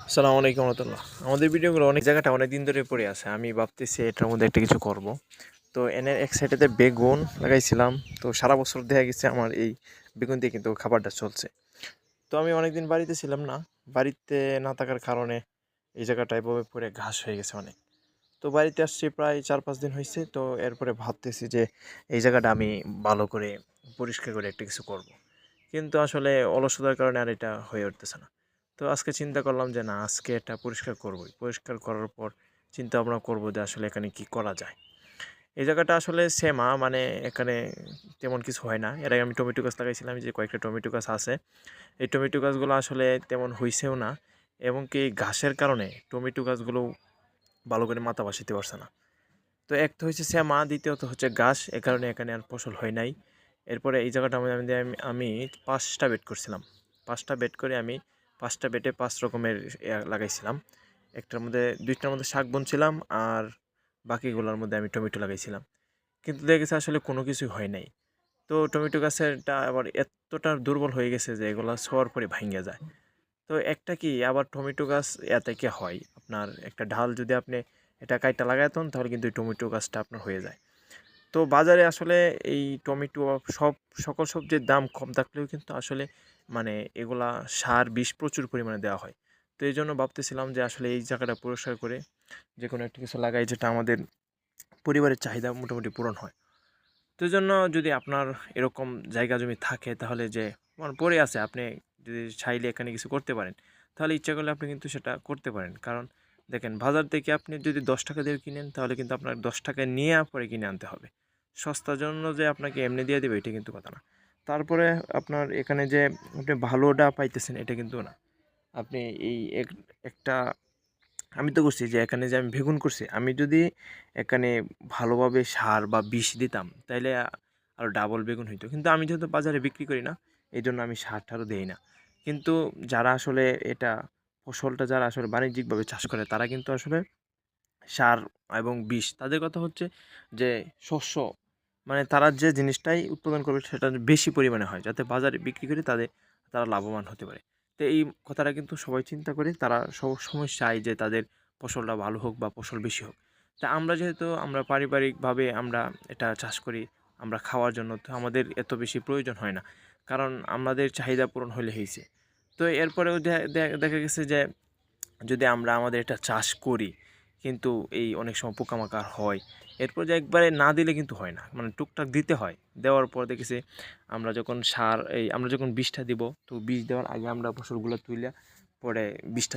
আসসালামু আলাইকুম রহমতুল্লাহ। আমাদের ভিডিওগুলো অনেক জায়গাটা অনেক দিন ধরে পড়ে আছে। আমি ভাবতেছি এটার মধ্যে একটা কিছু করব। তো এনের এক সাইডেতে বেগুন লাগাইছিলাম। তো সারা বছর দেখা গেছে আমার এই বেগুন দিয়ে কিন্তু খাবারটা চলছে। তো আমি অনেকদিন বাড়িতে ছিলাম না। বাড়িতে না থাকার কারণে এই জায়গাটা এভাবে পড়ে ঘাস হয়ে গেছে অনেক। তো বাড়িতে আসছি প্রায় 4-5 দিন হয়েছে। তো এরপরে ভাবতেছি যে এই জায়গাটা আমি ভালো করে পরিষ্কার করে একটা কিছু করব। কিন্তু আসলে অলসতার কারণে আর এটা হয়ে উঠতেছে না। তো আজকে চিন্তা করলাম যে না, আজকে এটা পরিষ্কার করবই। পরিষ্কার করার পর চিন্তা ভাবনা করবো যে আসলে এখানে কি করা যায়। এই জায়গাটা আসলে সেমা, মানে এখানে তেমন কিছু হয় না। এর আগে আমি টমেটো গাছ লাগাইছিলাম, যে কয়েকটা টমেটো গাছ আছে। এই টমেটো গাছগুলো আসলে তেমন হইছেও না, এবং কি এই ঘাসের কারণে টমেটো গাছগুলো ভালো করে মাথা বসাতে পারছে না। তো এক তো হচ্ছে শ্যামা, দ্বিতীয়ত হচ্ছে ঘাস, এ কারণে এখানে আর ফসল হয় নাই। এরপরে এই জায়গাটা আমি 5টা বেড করছিলাম। 5টা বেড করে আমি 5টা বেডে 5 রকমের লাগাইছিলাম। একটার মধ্যে 2টার মধ্যে শাক বুনছিলাম, আর বাকিগুলোর মধ্যে আমি টমেটো লাগাইছিলাম। কিন্তু দেখা গেছে আসলে কোনো কিছুই হয় নাই। তো টমেটো গাছেরটা আবার এতটা দুর্বল হয়ে গেছে যে এগুলো ছোঁয়ার পরে ভাঙ্গা যায়। তো একটা কি আবার টমেটো গাছ এতে কি হয়, আপনার একটা ঢাল যদি আপনি এটা কাইটা লাগাতেন তাহলে কিন্তু এই টমেটো গাছটা আপনার হয়ে যায়। তো বাজারে আসলে এই টমেটো সব সকল সবজির দাম কম থাকলেও কিন্তু আসলে মানে এগুলা সার বিষ প্রচুর পরিমাণে দেওয়া হয়। তো এই জন্য ভাবতেছিলাম যে আসলে এই জায়গাটা পরিষ্কার করে যে কোনো একটা কিছু লাগাই, যেটা আমাদের পরিবারের চাহিদা মোটামুটি পূরণ হয়। তো এই জন্য যদি আপনার এরকম জায়গা জমি থাকে, তাহলে যে মানে পড়ে আছে, আপনি যদি চাইলে এখানে কিছু করতে পারেন, তাহলে ইচ্ছা করলে আপনি কিন্তু সেটা করতে পারেন। কারণ দেখেন, বাজার থেকে আপনি যদি 10 টাকা দিয়ে কিনেন, তাহলে কিন্তু আপনার 10 টাকায় নিয়ে পরে কিনে আনতে হবে। সস্তার জন্য যে আপনাকে এমনি দিয়ে দেবে, এটা কিন্তু কথা না। তারপরে আপনার এখানে যে আপনি ভালোটা পাইতেছেন, এটা কিন্তু না। আপনি এই একটা আমি তো করছি যে এখানে যে আমি বেগুন করছি, আমি যদি এখানে ভালোভাবে সার বা বিষ দিতাম, তাইলে আরও ডাবল বেগুন হইতো। কিন্তু আমি যেহেতু বাজারে বিক্রি করি না, এই জন্য আমি সার টারও দেই না। কিন্তু যারা আসলে এটা ফসলটা যারা আসলে বাণিজ্যিকভাবে চাষ করে, তারা কিন্তু আসলে সার এবং বিষ, তাদের কথা হচ্ছে যে শস্য, মানে তারা যে জিনিসটাই উৎপাদন করবে সেটা বেশি পরিমাণে হয়, যাতে বাজারে বিক্রি করে তারা লাভবান হতে পারে। তো এই কথাটা কিন্তু সবাই চিন্তা করে, তারা সব সময় চায় যে তাদের ফসলটা ভালো হোক বা ফসল বেশি হোক। তা আমরা যেহেতু আমরা পারিবারিকভাবে আমরা এটা চাষ করি, আমরা খাওয়ার জন্য, তো আমাদের এত বেশি প্রয়োজন হয় না, কারণ আমাদের চাহিদা পূরণ হলে হয়েছে। তো এরপরেও দেখা গেছে যে যদি আমরা আমাদের এটা চাষ করি, কিন্তু এই অনেক সময় পোকামাকড় হয়। এরপর যে একবারে না দিলে কিন্তু হয় না, মানে টুকটাক দিতে হয়। দেওয়ার পর দেখেছি আমরা যখন বীজটা দিব, তো বীজ দেওয়ার আগে আমরা ফসলগুলো তুলে পরে বীজটা